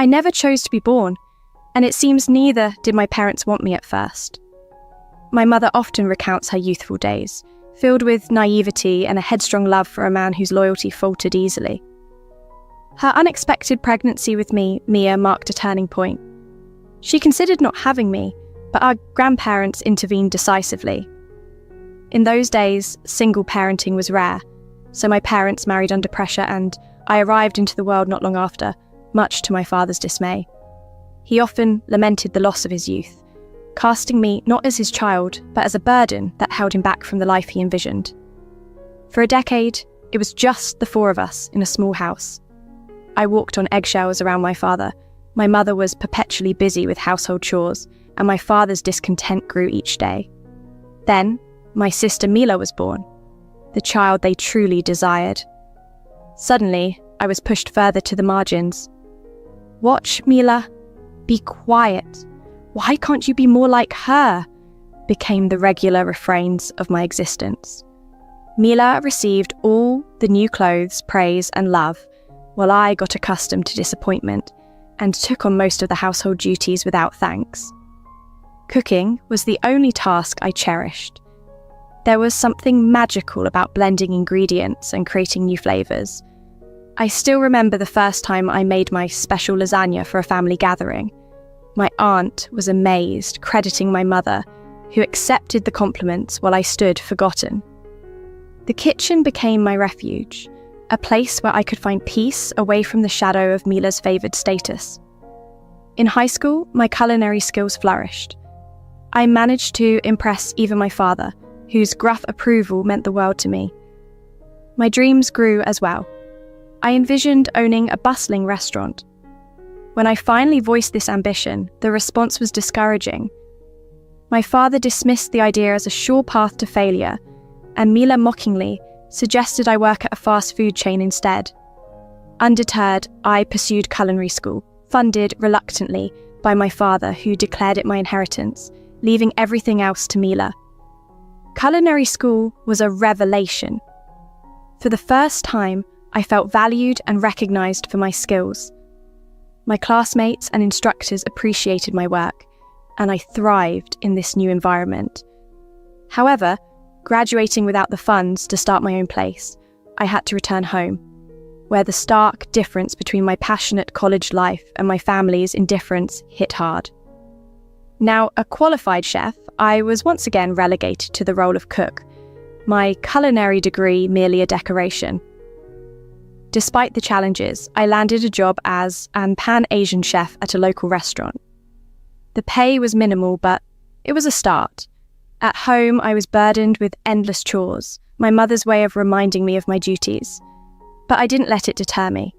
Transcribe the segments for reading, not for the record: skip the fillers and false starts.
I never chose to be born, and it seems neither did my parents want me at first. My mother often recounts her youthful days, filled with naivety and a headstrong love for a man whose loyalty faltered easily. Her unexpected pregnancy with me, Mia, marked a turning point. She considered not having me, but our grandparents intervened decisively. In those days, single parenting was rare, so my parents married under pressure and I arrived into the world not long after, much to my father's dismay. He often lamented the loss of his youth, casting me not as his child, but as a burden that held him back from the life he envisioned. For a decade, it was just the four of us in a small house. I walked on eggshells around my father. My mother was perpetually busy with household chores, and my father's discontent grew each day. Then, my sister Mila was born, the child they truly desired. Suddenly, I was pushed further to the margins. "Watch, Mila. Be quiet. Why can't you be more like her?" became the regular refrains of my existence. Mila received all the new clothes, praise, and love, while I got accustomed to disappointment and took on most of the household duties without thanks. Cooking was the only task I cherished. There was something magical about blending ingredients and creating new flavours. I still remember the first time I made my special lasagna for a family gathering. My aunt was amazed, crediting my mother, who accepted the compliments while I stood forgotten. The kitchen became my refuge, a place where I could find peace away from the shadow of Mila's favoured status. In high school, my culinary skills flourished. I managed to impress even my father, whose gruff approval meant the world to me. My dreams grew as well. I envisioned owning a bustling restaurant. When I finally voiced this ambition, the response was discouraging. My father dismissed the idea as a sure path to failure, and Mila mockingly suggested I work at a fast food chain instead. Undeterred, I pursued culinary school, funded reluctantly by my father, who declared it my inheritance, leaving everything else to Mila. Culinary school was a revelation. For the first time, I felt valued and recognised for my skills. My classmates and instructors appreciated my work, and I thrived in this new environment. However, graduating without the funds to start my own place, I had to return home, where the stark difference between my passionate college life and my family's indifference hit hard. Now a qualified chef, I was once again relegated to the role of cook, my culinary degree merely a decoration. Despite the challenges, I landed a job as an Pan-Asian chef at a local restaurant. The pay was minimal, but it was a start. At home, I was burdened with endless chores, my mother's way of reminding me of my duties. But I didn't let it deter me.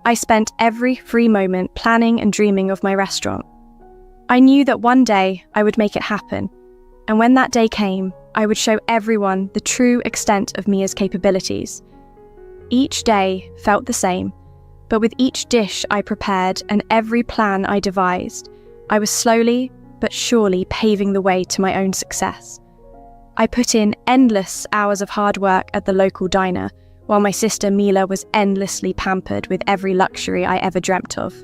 I spent every free moment planning and dreaming of my restaurant. I knew that one day I would make it happen, and when that day came, I would show everyone the true extent of Mia's capabilities. Each day felt the same, but with each dish I prepared and every plan I devised, I was slowly but surely paving the way to my own success. I put in endless hours of hard work at the local diner, while my sister Mila was endlessly pampered with every luxury I ever dreamt of.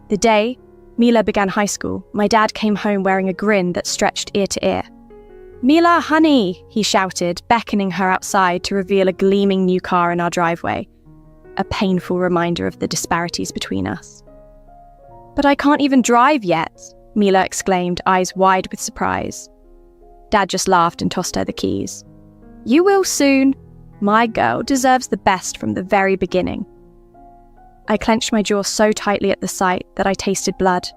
The day Mila began high school, my dad came home wearing a grin that stretched ear to ear. "Mila, honey," he shouted, beckoning her outside to reveal a gleaming new car in our driveway, a painful reminder of the disparities between us. "But I can't even drive yet," Mila exclaimed, eyes wide with surprise. Dad just laughed and tossed her the keys. "You will soon. My girl deserves the best from the very beginning." I clenched my jaw so tightly at the sight that I tasted blood.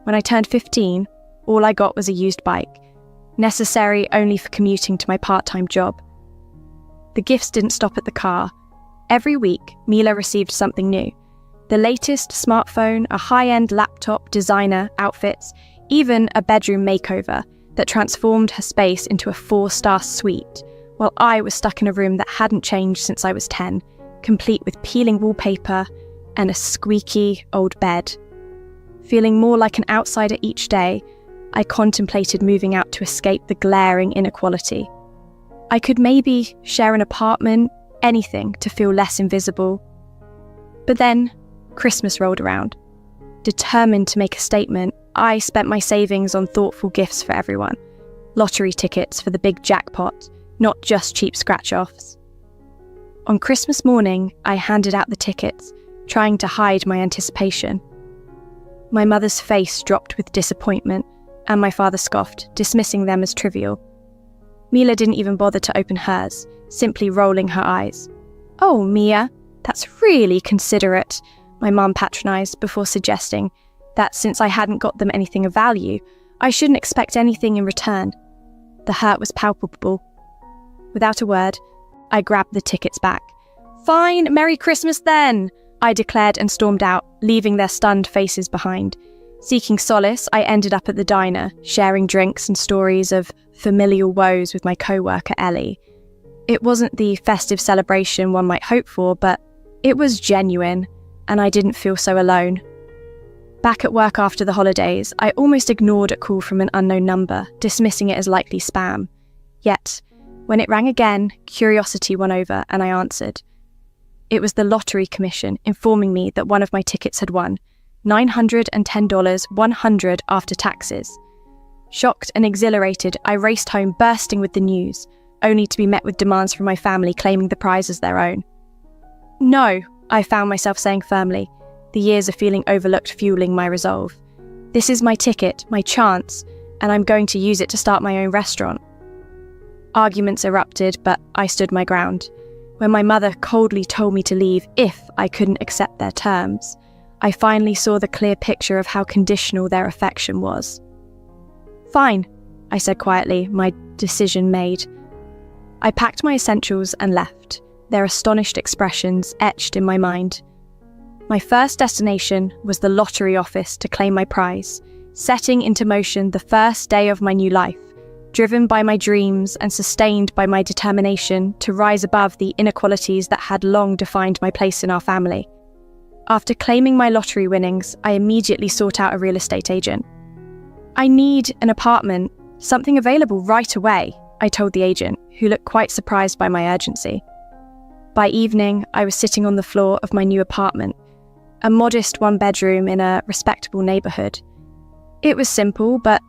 When I turned 15, all I got was a used bike, necessary only for commuting to my part-time job. The gifts didn't stop at the car. Every week, Mila received something new. The latest smartphone, a high-end laptop, designer, outfits, even a bedroom makeover that transformed her space into a 4-star suite, while I was stuck in a room that hadn't changed since I was 10, complete with peeling wallpaper and a squeaky old bed. Feeling more like an outsider each day, I contemplated moving out to escape the glaring inequality. I could maybe share an apartment, anything to feel less invisible. But then, Christmas rolled around. Determined to make a statement, I spent my savings on thoughtful gifts for everyone. Lottery tickets for the big jackpot, not just cheap scratch-offs. On Christmas morning, I handed out the tickets, trying to hide my anticipation. My mother's face dropped with disappointment, and my father scoffed, dismissing them as trivial. Mila didn't even bother to open hers, simply rolling her eyes. "Oh, Mia, that's really considerate," my mum patronised before suggesting that since I hadn't got them anything of value, I shouldn't expect anything in return. The hurt was palpable. Without a word, I grabbed the tickets back. "Fine, Merry Christmas then!" I declared and stormed out, leaving their stunned faces behind. Seeking solace, I ended up at the diner, sharing drinks and stories of familial woes with my co-worker Ellie. It wasn't the festive celebration one might hope for, but it was genuine, and I didn't feel so alone. Back at work after the holidays, I almost ignored a call from an unknown number, dismissing it as likely spam. Yet, when it rang again, curiosity won over, and I answered. It was the lottery commission informing me that one of my tickets had won, $910, $100 after taxes. Shocked and exhilarated, I raced home bursting with the news, only to be met with demands from my family claiming the prize as their own. "No," I found myself saying firmly, the years of feeling overlooked fueling my resolve. "This is my ticket, my chance, and I'm going to use it to start my own restaurant." Arguments erupted, but I stood my ground. When my mother coldly told me to leave if I couldn't accept their terms, I finally saw the clear picture of how conditional their affection was. "Fine," I said quietly, my decision made. I packed my essentials and left, their astonished expressions etched in my mind. My first destination was the lottery office to claim my prize, setting into motion the first day of my new life, driven by my dreams and sustained by my determination to rise above the inequalities that had long defined my place in our family. After claiming my lottery winnings, I immediately sought out a real estate agent. "I need an apartment, something available right away," I told the agent, who looked quite surprised by my urgency. By evening, I was sitting on the floor of my new apartment, a modest one-bedroom in a respectable neighbourhood. It was simple, but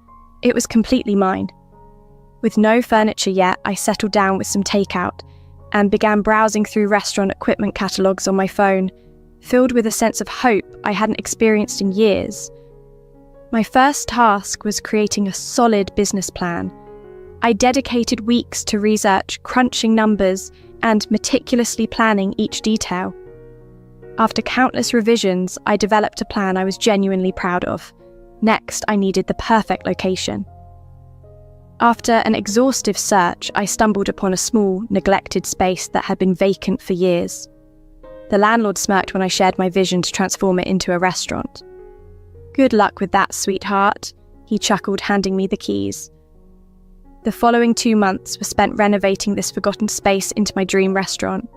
it was completely mine. With no furniture yet, I settled down with some takeout and began browsing through restaurant equipment catalogues on my phone, filled with a sense of hope I hadn't experienced in years. My first task was creating a solid business plan. I dedicated weeks to research, crunching numbers, and meticulously planning each detail. After countless revisions, I developed a plan I was genuinely proud of. Next, I needed the perfect location. After an exhaustive search, I stumbled upon a small, neglected space that had been vacant for years. The landlord smirked when I shared my vision to transform it into a restaurant. "Good luck with that, sweetheart," he chuckled, handing me the keys. The following 2 months were spent renovating this forgotten space into my dream restaurant.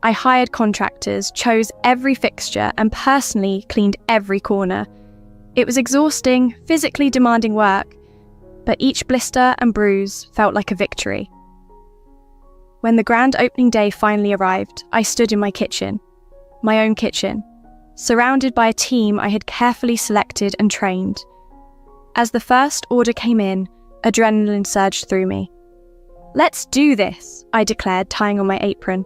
I hired contractors, chose every fixture, and personally cleaned every corner. It was exhausting, physically demanding work, but each blister and bruise felt like a victory. When the grand opening day finally arrived, I stood in my kitchen, my own kitchen, surrounded by a team I had carefully selected and trained. As the first order came in, adrenaline surged through me. "Let's do this," I declared, tying on my apron.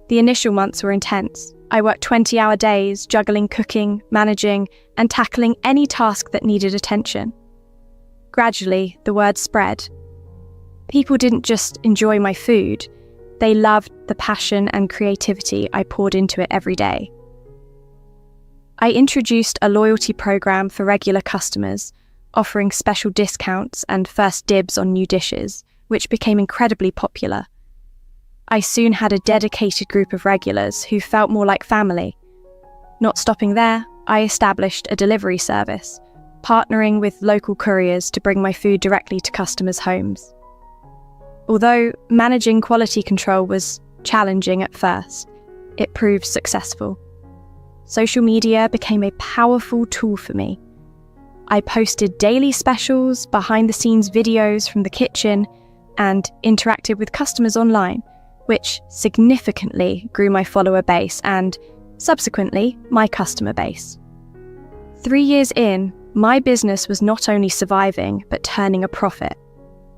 The initial months were intense. I worked 20-hour days, juggling cooking, managing, and tackling any task that needed attention. Gradually, the word spread. People didn't just enjoy my food, they loved the passion and creativity I poured into it every day. I introduced a loyalty program for regular customers, offering special discounts and first dibs on new dishes, which became incredibly popular. I soon had a dedicated group of regulars who felt more like family. Not stopping there, I established a delivery service, partnering with local couriers to bring my food directly to customers' homes. Although managing quality control was challenging at first, it proved successful. Social media became a powerful tool for me. I posted daily specials, behind-the-scenes videos from the kitchen, and interacted with customers online, which significantly grew my follower base and, subsequently my customer base. 3 years in, my business was not only surviving but turning a profit.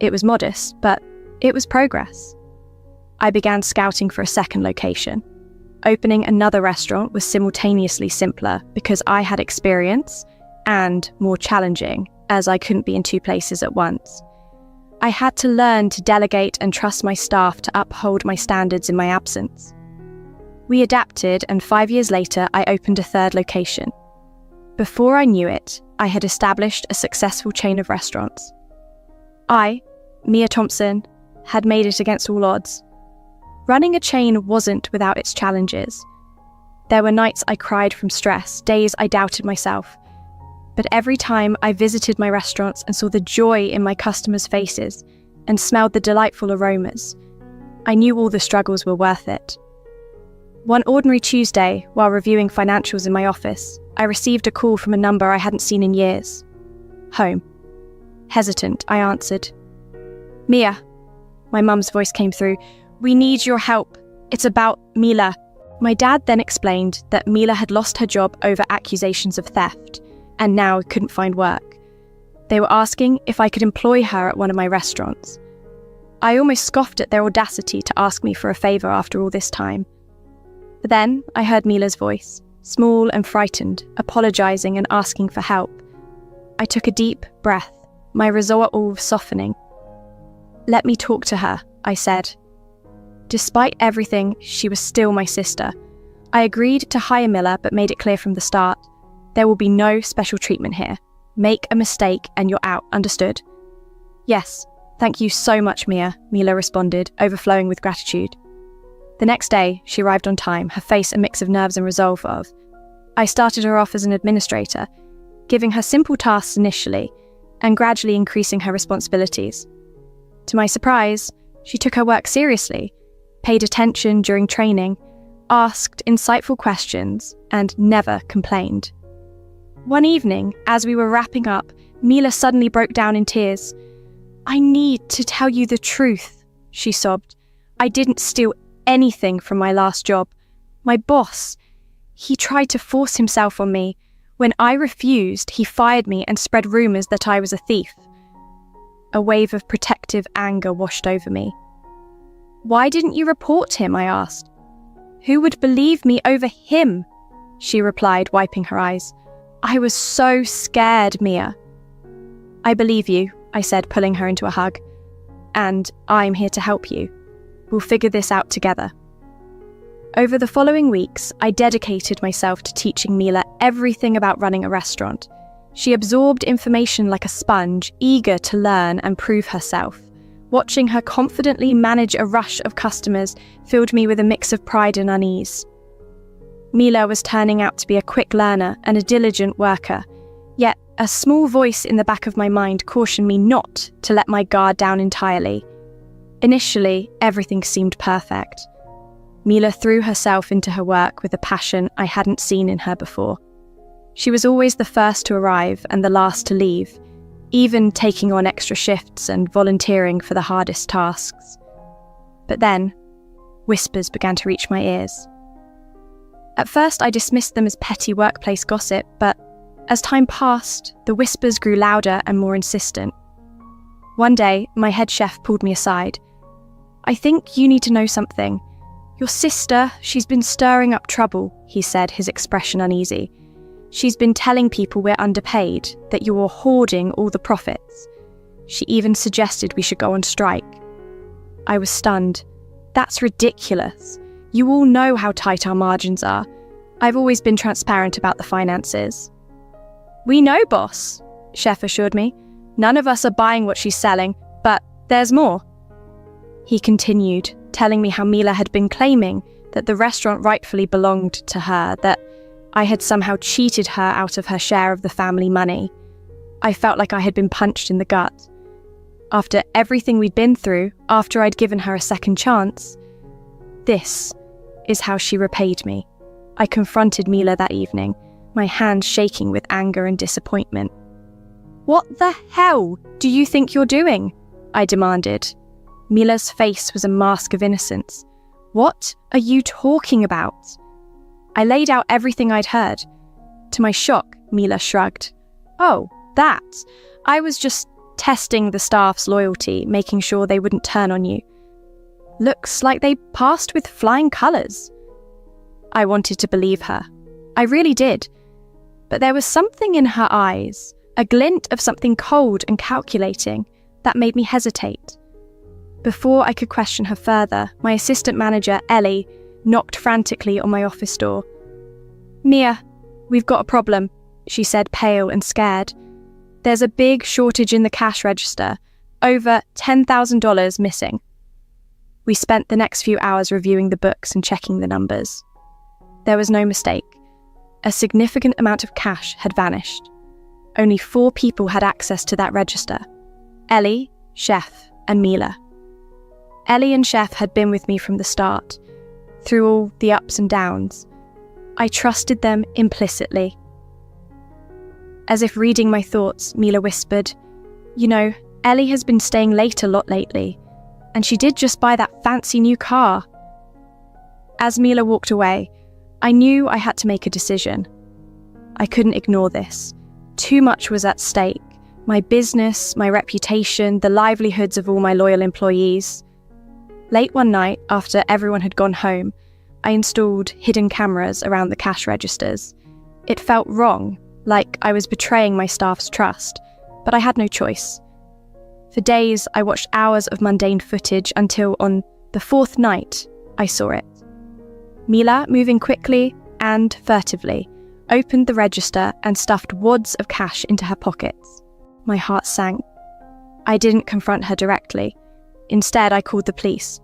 It was modest, but it was progress. I began scouting for a second location. Opening another restaurant was simultaneously simpler because I had experience and more challenging, as I couldn't be in 2 places at once. I had to learn to delegate and trust my staff to uphold my standards in my absence. We adapted, and 5 years later, I opened a third location. Before I knew it, I had established a successful chain of restaurants. I, Mia Thompson, had made it against all odds. Running a chain wasn't without its challenges. There were nights I cried from stress, days I doubted myself. But every time I visited my restaurants and saw the joy in my customers' faces and smelled the delightful aromas, I knew all the struggles were worth it. One ordinary Tuesday, while reviewing financials in my office, I received a call from a number I hadn't seen in years. Home. Hesitant, I answered. "Mia," my mum's voice came through, "we need your help. It's about Mila." My dad then explained that Mila had lost her job over accusations of theft and now couldn't find work. They were asking if I could employ her at one of my restaurants. I almost scoffed at their audacity to ask me for a favour after all this time. But then I heard Mila's voice, small and frightened, apologising and asking for help. I took a deep breath, my resolve softening. "Let me talk to her," I said. Despite everything, she was still my sister. I agreed to hire Mila but made it clear from the start. There will be no special treatment here. Make a mistake and you're out, understood? "Yes, thank you so much, Mia," Mila responded, overflowing with gratitude. The next day, she arrived on time, her face a mix of nerves and resolve of. I started her off as an administrator, giving her simple tasks initially, and gradually increasing her responsibilities. To my surprise, she took her work seriously, paid attention during training, asked insightful questions, and never complained. One evening, as we were wrapping up, Mila suddenly broke down in tears. "I need to tell you the truth," she sobbed. "I didn't steal anything from my last job. My boss, he tried to force himself on me. When I refused, he fired me and spread rumours that I was a thief." A wave of protective anger washed over me. "Why didn't you report him?" I asked. "Who would believe me over him?" she replied, wiping her eyes. "I was so scared, Mia." "I believe you," I said, pulling her into a hug. "And I'm here to help you. We'll figure this out together." Over the following weeks, I dedicated myself to teaching Mila everything about running a restaurant. She absorbed information like a sponge, eager to learn and prove herself. Watching her confidently manage a rush of customers filled me with a mix of pride and unease. Mila was turning out to be a quick learner and a diligent worker, yet a small voice in the back of my mind cautioned me not to let my guard down entirely. Initially, everything seemed perfect. Mila threw herself into her work with a passion I hadn't seen in her before. She was always the first to arrive and the last to leave, even taking on extra shifts and volunteering for the hardest tasks. But then, whispers began to reach my ears. At first, I dismissed them as petty workplace gossip, but as time passed, the whispers grew louder and more insistent. One day, my head chef pulled me aside. "I think you need to know something. Your sister, she's been stirring up trouble," he said, his expression uneasy. "She's been telling people we're underpaid, that you're hoarding all the profits. She even suggested we should go on strike." I was stunned. "That's ridiculous. You all know how tight our margins are. I've always been transparent about the finances." "We know, boss," Chef assured me. "None of us are buying what she's selling, but there's more." He continued, telling me how Mila had been claiming that the restaurant rightfully belonged to her, that I had somehow cheated her out of her share of the family money. I felt like I had been punched in the gut. After everything we'd been through, after I'd given her a second chance, this is how she repaid me. I confronted Mila that evening, my hands shaking with anger and disappointment. "What the hell do you think you're doing?" I demanded. Mila's face was a mask of innocence. "What are you talking about?" I laid out everything I'd heard. To my shock, Mila shrugged. "Oh, that. I was just testing the staff's loyalty, making sure they wouldn't turn on you. Looks like they passed with flying colours." I wanted to believe her. I really did. But there was something in her eyes, a glint of something cold and calculating, that made me hesitate. Before I could question her further, my assistant manager, Ellie, knocked frantically on my office door. "Mia, we've got a problem," she said, pale and scared. "There's a big shortage in the cash register. Over $10,000 missing." We spent the next few hours reviewing the books and checking the numbers. There was no mistake. A significant amount of cash had vanished. Only 4 people had access to that register: Ellie, Chef, and Mila. Ellie and Chef had been with me from the start, through all the ups and downs. I trusted them implicitly. As if reading my thoughts, Mila whispered, "You know, Ellie has been staying late a lot lately, and she did just buy that fancy new car." As Mila walked away, I knew I had to make a decision. I couldn't ignore this. Too much was at stake. My business, my reputation, the livelihoods of all my loyal employees. Late one night, after everyone had gone home, I installed hidden cameras around the cash registers. It felt wrong, like I was betraying my staff's trust, but I had no choice. For days, I watched hours of mundane footage until on the 4th night, I saw it. Mila, moving quickly and furtively, opened the register and stuffed wads of cash into her pockets. My heart sank. I didn't confront her directly. Instead, I called the police.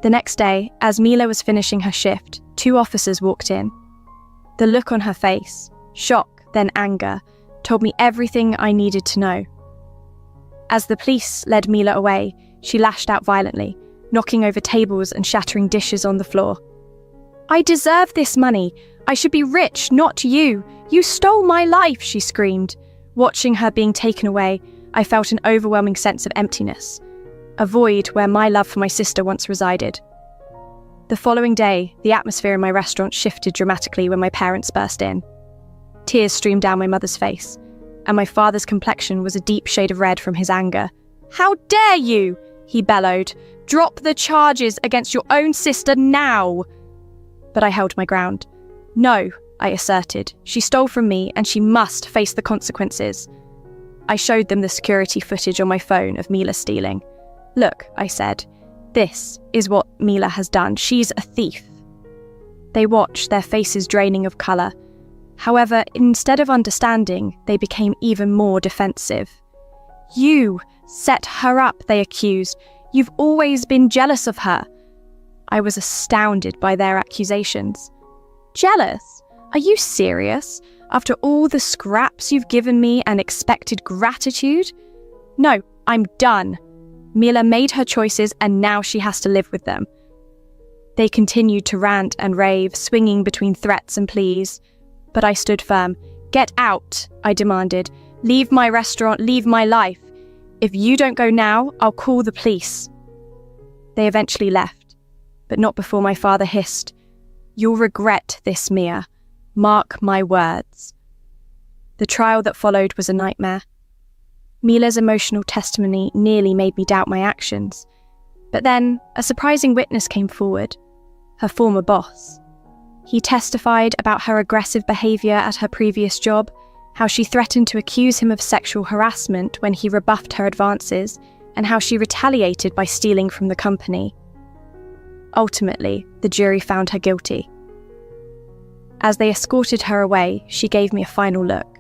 The next day, as Mila was finishing her shift, 2 officers walked in. The look on her face, shock, then anger, told me everything I needed to know. As the police led Mila away, she lashed out violently, knocking over tables and shattering dishes on the floor. "I deserve this money. I should be rich, not you. You stole my life," she screamed. Watching her being taken away, I felt an overwhelming sense of emptiness, a void where my love for my sister once resided. The following day, the atmosphere in my restaurant shifted dramatically when my parents burst in. Tears streamed down my mother's face, and my father's complexion was a deep shade of red from his anger. "How dare you!" he bellowed. "Drop the charges against your own sister now!" But I held my ground. "No," I asserted. "She stole from me and she must face the consequences." I showed them the security footage on my phone of Mila stealing. "Look," I said, "this is what Mila has done. She's a thief." They watched, their faces draining of colour. However, instead of understanding, they became even more defensive. "You set her up," they accused. "You've always been jealous of her." I was astounded by their accusations. "Jealous? Are you serious? After all the scraps you've given me and expected gratitude? No, I'm done. Mila made her choices and now she has to live with them." They continued to rant and rave, swinging between threats and pleas. But I stood firm. "Get out," I demanded. "Leave my restaurant, leave my life. If you don't go now, I'll call the police." They eventually left, but not before my father hissed, "You'll regret this, Mia. Mark my words." The trial that followed was a nightmare. Mila's emotional testimony nearly made me doubt my actions. But then, a surprising witness came forward, her former boss. He testified about her aggressive behaviour at her previous job, how she threatened to accuse him of sexual harassment when he rebuffed her advances, and how she retaliated by stealing from the company. Ultimately, the jury found her guilty. As they escorted her away, she gave me a final look.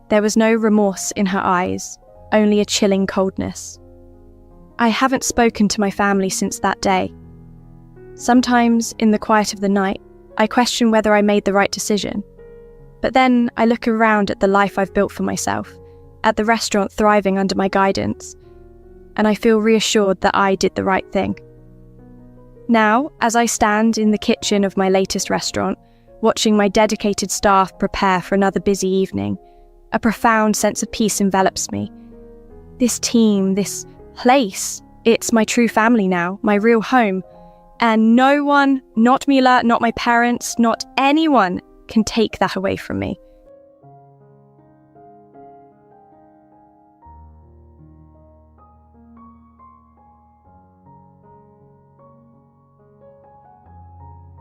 There was no remorse in her eyes, only a chilling coldness. I haven't spoken to my family since that day. Sometimes, in the quiet of the night, I question whether I made the right decision. But then I look around at the life I've built for myself, at the restaurant thriving under my guidance, and I feel reassured that I did the right thing. Now, as I stand in the kitchen of my latest restaurant, watching my dedicated staff prepare for another busy evening, a profound sense of peace envelops me. This team, this place, it's my true family now, my real home. And no one, not Mila, not my parents, not anyone can take that away from me.